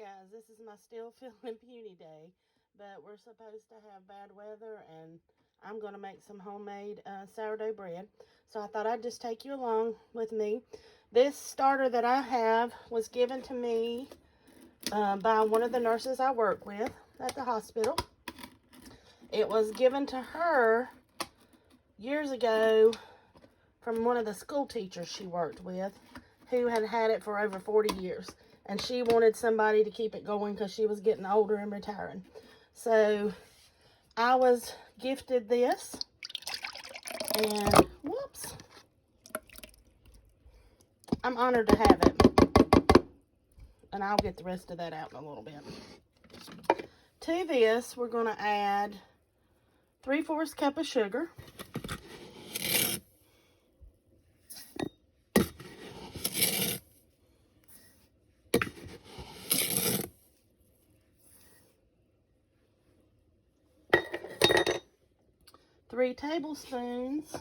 guys, this is my still feeling puny day, but we're supposed to have bad weather and I'm going to make some homemade sourdough bread. So I thought I'd just take you along with me. This starter that I have was given to me by one of the nurses I work with at the hospital. It was given to her years ago from one of the school teachers she worked with who had had it for over 40 years. And she wanted somebody to keep it going because she was getting older and retiring. So I was gifted this. And whoops. I'm honored to have it. And I'll get the rest of that out in a little bit. To this, we're going to add 3/4 cup of sugar. 3 tablespoons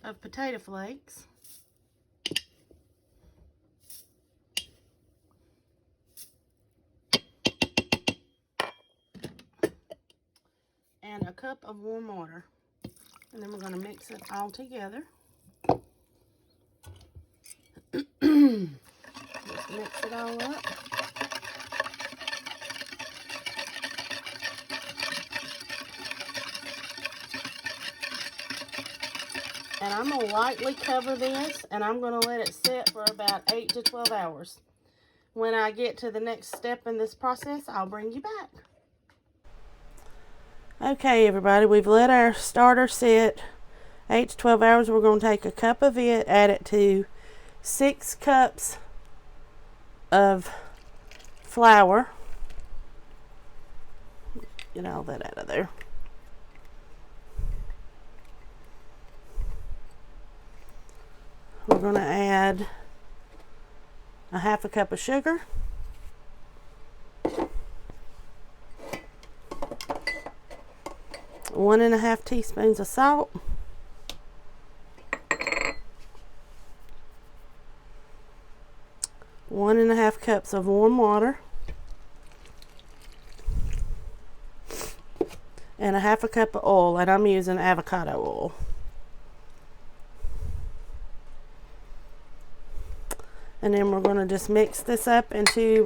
of potato flakes. And a cup of warm water. And then we're going to mix it all together. Just mix it all up. And I'm going to lightly cover this, and I'm going to let it sit for about 8 to 12 hours. When I get to the next step in this process, I'll bring you back. Okay, everybody, we've let our starter sit 8 to 12 hours. We're going to take a cup of it, add it to 6 cups of flour. Get all that out of there. We're going to add a 1/2 cup of sugar. One and a half teaspoons of salt. One and a half cups of warm water. And a 1/2 cup of oil, and I'm using avocado oil. And then we're going to just mix this up until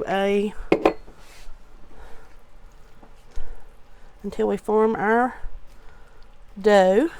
we form our dough.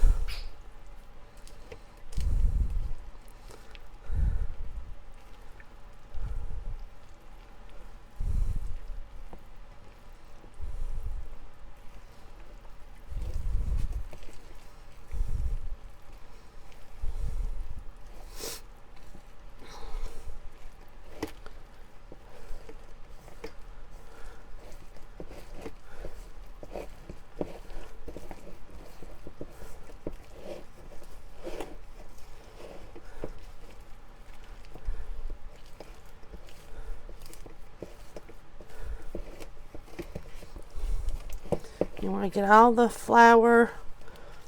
You want to get all the flour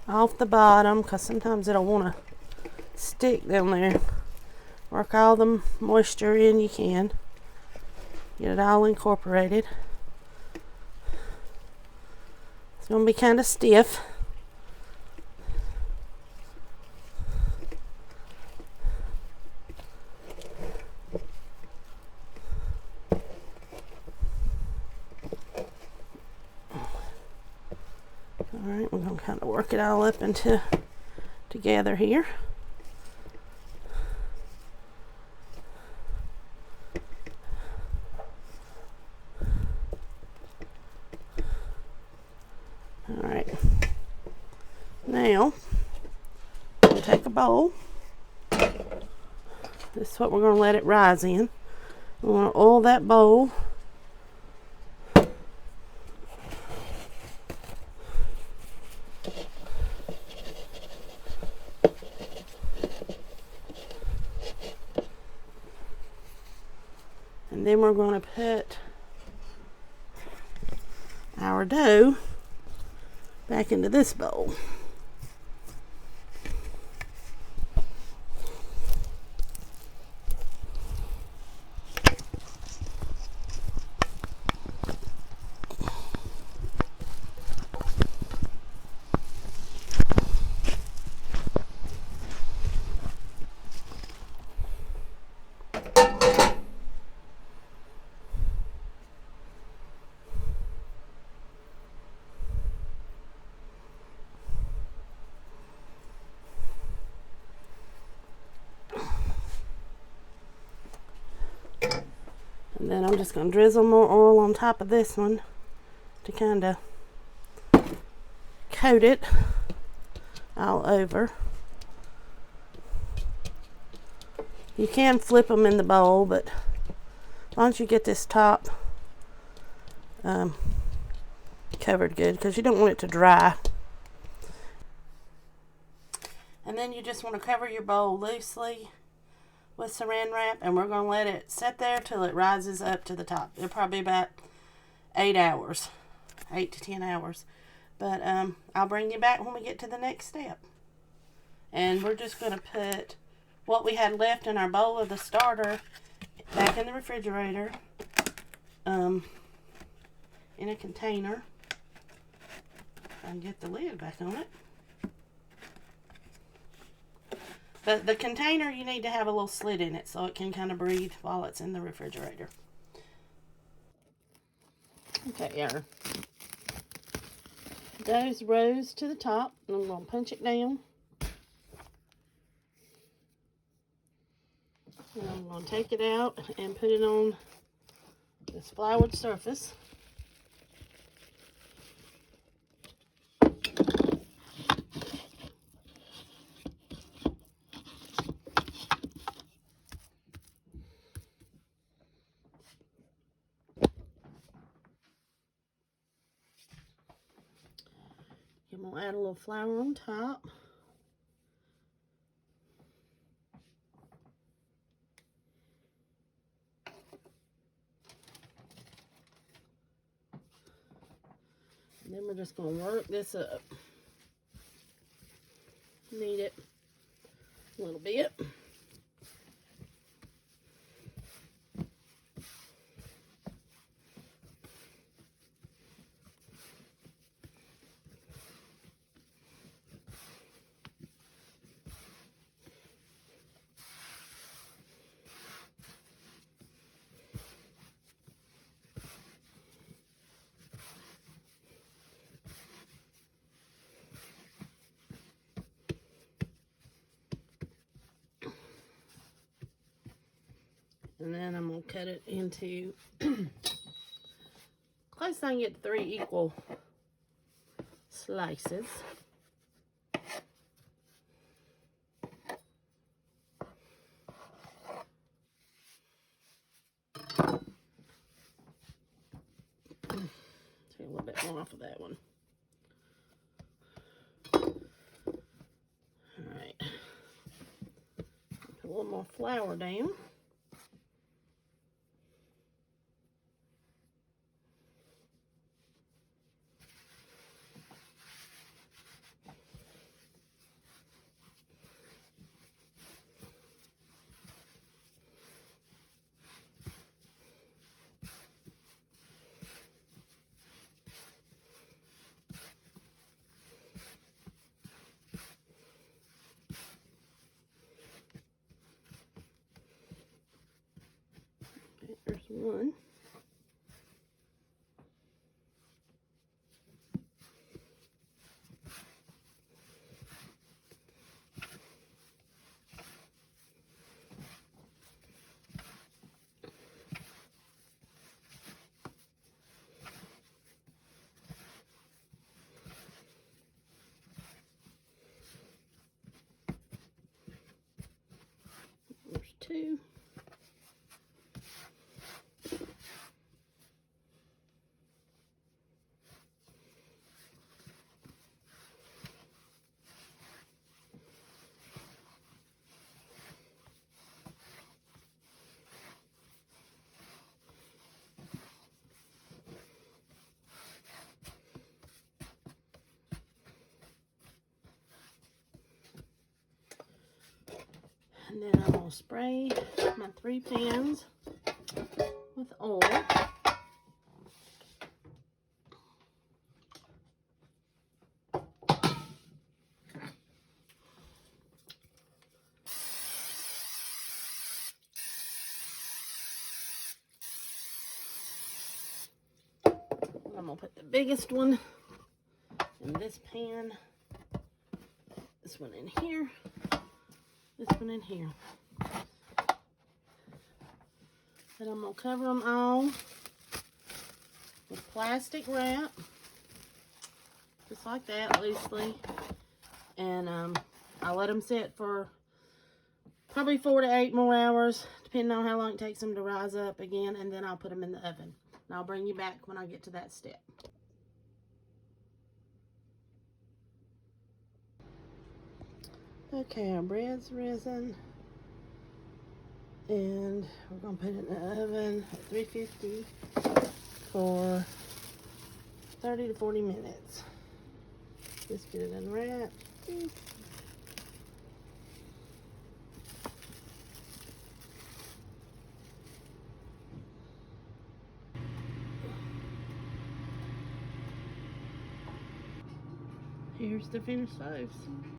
off the bottom because sometimes it'll want to stick down there. Work all the moisture in you can. Get it all incorporated. It's going to be kind of stiff. Alright, we're going to kind of work it all up together here. Alright, now we'll take a bowl. This is what we're going to let it rise in. We want to oil that bowl. And then we're going to put our dough back into this bowl. And then I'm just going to drizzle more oil on top of this one to kind of coat it all over. You can flip them in the bowl, but as long as you get this top covered good, because you don't want it to dry. And then you just want to cover your bowl loosely with saran wrap, and we're going to let it sit there till it rises up to the top. It'll probably be about 8 hours, 8 to 10 hours. But I'll bring you back when we get to the next step. And we're just going to put what we had left in our bowl of the starter back in the refrigerator in a container. And get the lid back on it. But the container, you need to have a little slit in it so it can kind of breathe while it's in the refrigerator. Okay, our dough's rose to the top, and I'm going to punch it down. And I'm going to take it out and put it on this floured surface. I'm going to add a little flour on top. And then we're just going to work this up. Knead it a little bit. And then I'm going to cut it into close I can get 3 equal slices. Take a little bit more off of that one. Alright. Put a little more flour down. There's one. There's 2. And then I'm going to spray my 3 pans with oil. I'm going to put the biggest one in this pan, this one in here, this one in here. Then I'm going to cover them all with plastic wrap. Just like that, loosely. And I'll let them sit for probably 4 to 8 more hours, depending on how long it takes them to rise up again. And then I'll put them in the oven. And I'll bring you back when I get to that step. Okay, our bread's risen. And we're going to put it in the oven at 350 for 30 to 40 minutes. Just get it unwrapped. Here's the finished loaves.